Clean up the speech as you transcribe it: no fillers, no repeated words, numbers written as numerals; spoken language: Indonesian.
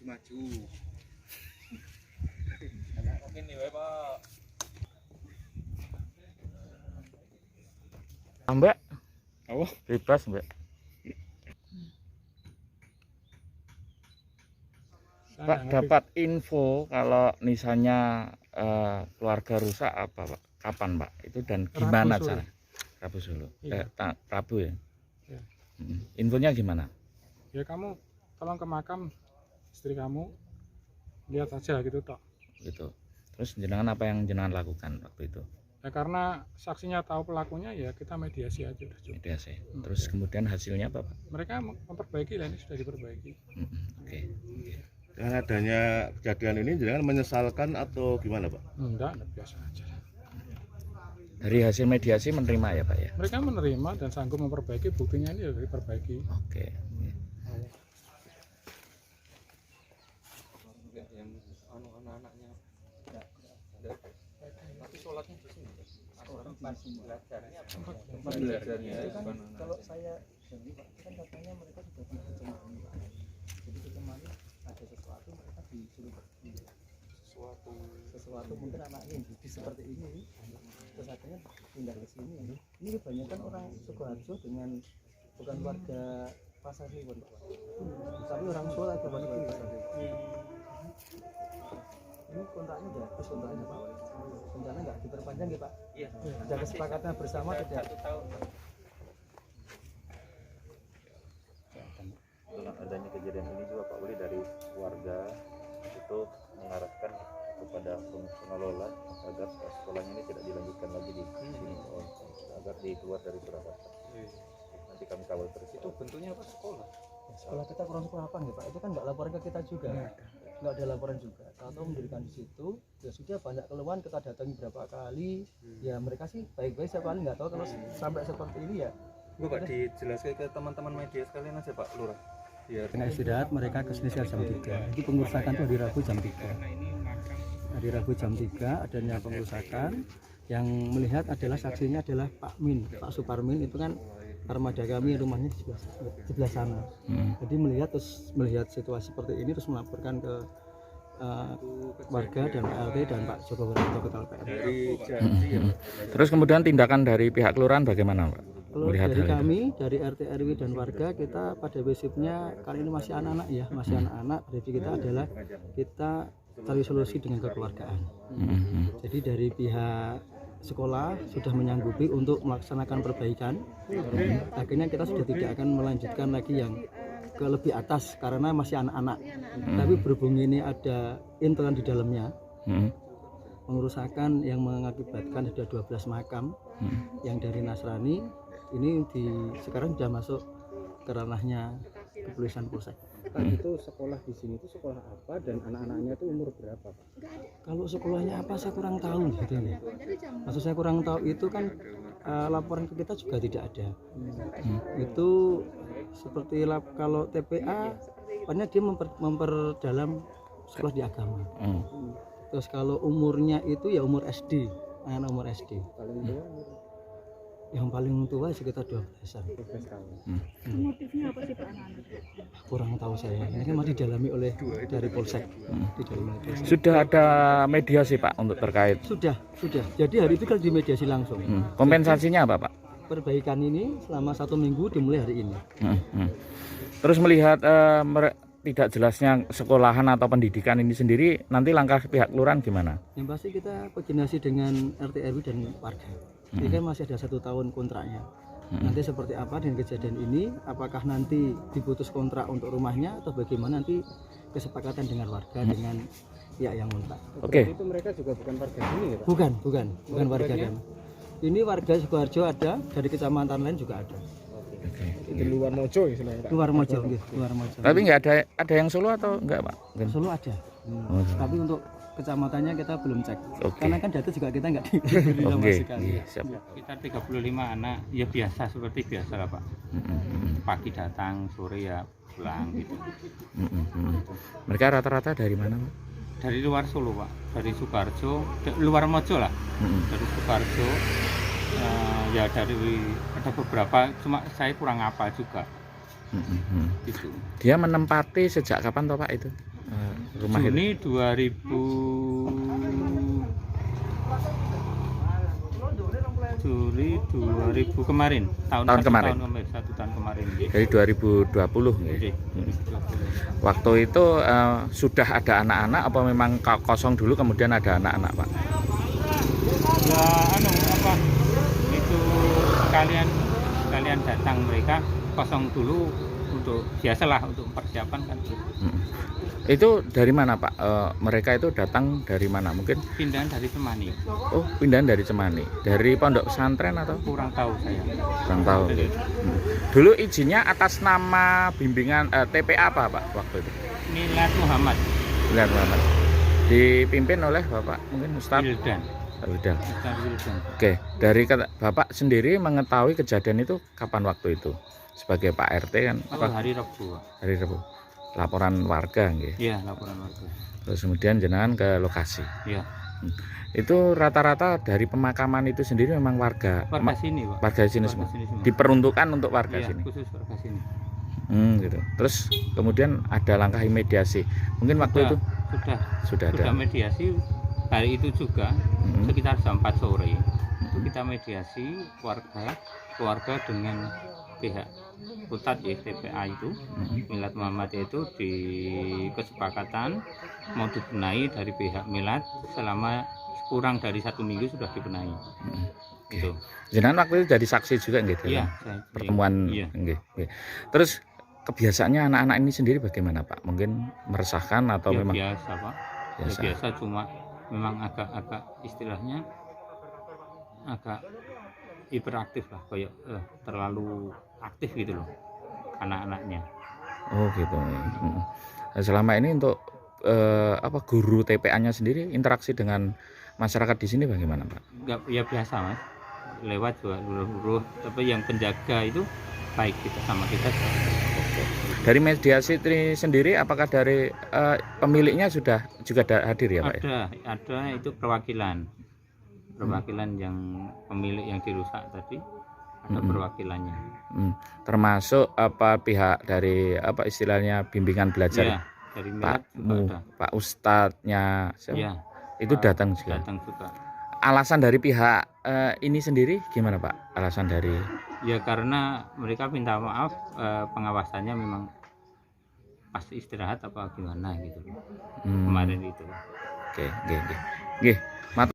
Maju. Oke nih, Pak. Mbak, Apa? bebas Mbak. Pak, dapat info kalau misalnya keluarga rusak apa Pak? Kapan Pak? Itu dan gimana cara? Rabu Solo. Iya. Rabu ya? Ya. Infonya gimana? Ya kamu tolong ke makam istri kamu, lihat saja gitu toh. Gitu. Terus jenengan apa yang jenengan lakukan waktu itu? Ya karena saksinya tahu pelakunya, ya kita mediasi aja udah cukup. Mediasi. Terus kemudian hasilnya apa Pak? Mereka memperbaiki lah, ini sudah diperbaiki. Oke. Dengan adanya kejadian ini jangan menyesalkan atau gimana Pak? Enggak biasa aja. Dari hasil mediasi menerima ya Pak ya? Mereka menerima dan sanggup memperbaiki, buktinya ini sudah diperbaiki. Oke. Yang anak-anaknya tapi sholatnya di sini. Orang belajarnya Kalau saya jadi Pak, itu kan katanya mereka sudah dikecemani Pak. Jadi kecemani ada sesuatu, mereka disuruh sesuatu mungkin anaknya yang jadi seperti ini, terus akhirnya pindah ke sini. Ini kebanyakan orang Sukoharjo dengan bukan warga Pasar Kliwon Pak, tapi orang Solo aja Pasar Kliwon. Ini kontraknya udah habis kontraknya Pak. Rencana nggak diperpanjang ya Pak? Iya. Ada kesepakatan bersama tidak? 1 tahun. Dengan adanya kejadian ini juga Pak Wali dari warga itu mengarahkan kepada pengelola agar sekolahnya ini tidak dilanjutkan lagi di sini, agar dikeluar dari Surakarta. Nanti kami kawal terus. Itu bentuknya apa, sekolah? Sekolah kita kurang sekolah apa nih Pak? Itu kan nggak laporan ke kita juga. Nggak ada laporan juga. Kalau mendirikan di situ, ya sudah banyak keluhan, kita datangi berapa kali. Ya mereka sih baik-baik, saya paling nggak tahu kalau sampai seperti ini ya. Bu Pak, dijelaskan ke teman-teman media sekalian aja Pak Lurah. Biar Dengan istirahat mereka ke sini jam 3. Jadi pengurusakan itu hari Rabu jam 3. Hari Rabu jam 3 adanya pengurusakan. Yang melihat adalah saksinya adalah Pak Min, Pak Suparmin itu kan armada kami rumahnya di sebelah sana. Jadi melihat situasi seperti ini terus melaporkan ke warga dan PLT dan Pak Joko Widodo Ketua LPM. Terus kemudian tindakan dari pihak kelurahan bagaimana Pak? Kalau Melihat dari hal itu. kami, dari RT RW dan warga, kita pada prinsipnya kali ini masih anak-anak ya, masih anak-anak. Jadi kita adalah kita cari solusi dengan kekeluargaan. Jadi dari pihak sekolah sudah menyanggupi untuk melaksanakan perbaikan. Akhirnya kita sudah tidak akan melanjutkan lagi yang ke lebih atas karena masih anak-anak. Tapi berhubung ini ada intoleran di dalamnya, pengerusakan yang mengakibatkan ada 12 makam yang dari Nasrani. Ini sekarang sudah masuk ke ranahnya kepolisian Polsek. Pak, itu sekolah di sini itu sekolah apa dan anak-anaknya itu umur berapa Pak? Kalau sekolahnya apa saya kurang tahu gitu ya. Maksud saya kurang tahu itu kan laporan ke kita juga tidak ada. Itu seperti kalau TPA, pokoknya dia memperdalam sekolah di agama. Terus kalau umurnya itu ya umur SD, anak umur SD. Paling tua Yang paling tua sekitar 12-an. 12 tahun. Motifnya apa sih Pak anak-anak? Kurang tahu saya. Ini kan masih didalami oleh dari Polsek. Didalami oleh Polsek. Sudah ada mediasi Pak untuk terkait? Sudah. Jadi hari itu kan dimediasi langsung. Kompensasinya apa Pak? Perbaikan ini selama 1 minggu dimulai hari ini. Terus melihat tidak jelasnya sekolahan atau pendidikan ini sendiri, nanti langkah pihak kelurahan gimana? Yang pasti kita koordinasi dengan RT RW dan warga. Ini kan masih ada 1 tahun kontraknya. Nanti seperti apa dengan kejadian ini? Apakah nanti diputus kontrak untuk rumahnya atau bagaimana nanti kesepakatan dengan warga dengan pihak yang kontrak? Oke. Itu mereka juga bukan warga sini ya Pak? Bukan warga dan ini warga Sukoharjo ada, dari kecamatan lain juga ada. Itu luar Mojo istilahnya Pak? Luar Mojo. Tapi nggak ada yang Solo atau enggak Pak? Solo ada. Tapi untuk kecamatannya kita belum cek. Karena kan data juga kita nggak Oke. Siap. Kita 35 anak ya biasa seperti biasa lah Pak. Pagi datang, sore ya pulang gitu. Mereka rata-rata dari mana Pak? Dari luar Solo Pak, dari Sukoharjo, luar Mojo lah. Dari Sukoharjo ya dari ada beberapa, cuma saya kurang apa juga. Gitu. Dia menempati sejak kapan toh Pak itu rumah itu? Juni 2000 kemarin, Tahun satu kemarin. satu tahun kemarin. Dari 2020 nggih. Oke, 2020. Waktu itu sudah ada anak-anak apa memang kosong dulu kemudian ada anak-anak Pak? Ya apa itu sekalian datang mereka kosong dulu untuk biasalah untuk persiapan kan. Itu dari mana Pak? Mereka itu datang dari mana? Mungkin Pindahan dari Temani. oh pindahan dari Cemani, dari pondok pesantren atau? Kurang tahu saya. Kurang tahu. Dulu izinnya atas nama bimbingan TPA apa Pak waktu itu? Milad Muhammad Lihat Muhammad. Dipimpin oleh Bapak mungkin Ustadz Wildan. Wildan. Ustaz Wildan. Oke, dari Bapak sendiri mengetahui kejadian itu kapan waktu itu? Sebagai Pak RT kan Oh, hari Rabu. hari Rabu. Laporan warga nggih. Iya, laporan warga. Terus kemudian jenengan ke lokasi. Iya. Itu rata-rata dari pemakaman itu sendiri memang warga Warga sini, Pak. warga sini semua. Warga sini semua. Diperuntukkan untuk warga Iya, sini. khusus warga sini. Gitu. Terus kemudian ada langkah mediasi. Mungkin waktu itu sudah ada. Sudah mediasi hari itu juga sekitar jam 4 sore. Itu kita mediasi keluarga dengan pihak Putat ya TPA itu Milad Muhammad itu di kesepakatan mau dibenahi dari pihak Milad selama kurang dari 1 minggu sudah dibenahi. Gitu. Jenengan waktu itu jadi saksi juga nggih dalam Iya, pertemuan iya. nggih. Terus kebiasaannya anak-anak ini sendiri bagaimana Pak? Mungkin meresahkan atau Ya, memang biasa Pak. biasa? Ya, biasa cuma memang agak istilahnya agak hiperaktif lah, kayak terlalu aktif gitu loh anak-anaknya. Oh gitu. Nah, selama ini untuk guru TPA-nya sendiri interaksi dengan masyarakat di sini bagaimana Pak? Enggak, ya biasa Mas, lewat juga lurus, tapi yang penjaga itu baik kita sama kita. Dari mediasi ini sendiri apakah dari pemiliknya sudah juga hadir ya Pak? Ada itu perwakilan yang pemilik yang dirusak tadi ada perwakilannya. Termasuk pihak dari istilahnya bimbingan belajar Ya, dari Milad juga ada. Pak Ustadznya Ya, itu datang juga. datang juga. Alasan dari pihak ini sendiri gimana Pak? Alasan dari Ya karena mereka minta maaf, pengawasannya memang pas istirahat apa gimana gitu kemarin itu. Oke. Matur